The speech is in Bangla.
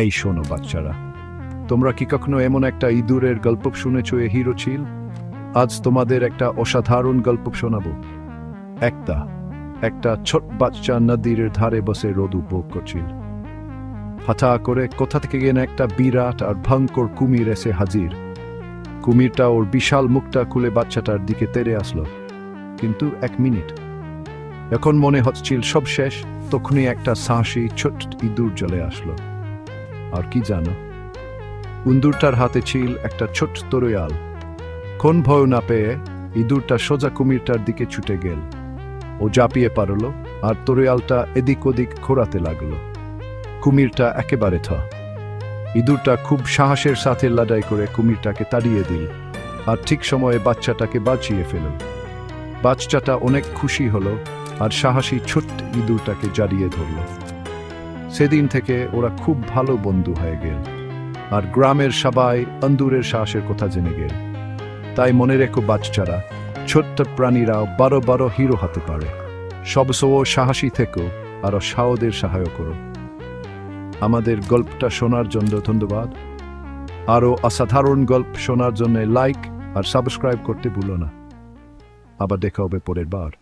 এই শোনো বাচ্চারা, তোমরা কি কখনো এমন একটা ইঁদুরের গল্প শুনেছো এ হিরো ছিল? আজ তোমাদের একটা অসাধারণ গল্প শোনাবো। একটা একটা ছোট বাচ্চা নদীর ধারে বসে রোদ উপভোগ করছিল। হঠাৎ করে কোথা থেকে যেন একটা বিরাট আর ভয়ঙ্কর কুমির এসে হাজির। কুমিরটা ওর বিশাল মুখটা খুলে বাচ্চাটার দিকে তেড়ে আসলো। কিন্তু 1 মিনিট, এখন মনে হচ্ছিল সব শেষ, তখনই একটা সাহসী ছোট ইঁদুর চলে আসলো। আর কি জানো, ইঁদুরটার হাতে ছিল একটা ছোট্ট তরোয়াল। কোন ভয় না পেয়ে ইঁদুরটা সোজা কুমিরটার দিকে ছুটে গেল। ও ঝাঁপিয়ে পারলো আর তরোয়ালটা এদিক ওদিক ঘোরাতে লাগলো। কুমিরটা একেবারে ইঁদুরটা খুব সাহসের সাথে লড়াই করে কুমিরটাকে তাড়িয়ে দিল আর ঠিক সময়ে বাচ্চাটাকে বাঁচিয়ে ফেলল। বাচ্চাটা অনেক খুশি হলো আর সাহসী ছোট্ট ইঁদুরটাকে জড়িয়ে ধরল। সেদিন থেকে ওরা খুব ভালো বন্ধু হয়ে গেল আর গ্রামের সবাই ইঁদুরের সাহসের কথা জেনে গেল। তাই মনে রেখো বাচ্চারা, ছোট্ট প্রাণীরাও বড় বড় হিরো হতে পারে। সবসময় সাহসী থেকো আর সাহদের সহায় করো। আমাদের গল্পটা শোনার জন্য ধন্যবাদ। আরও অসাধারণ গল্প শোনার জন্য লাইক আর সাবস্ক্রাইব করতে ভুলো না। আবার দেখা হবে পরের বার।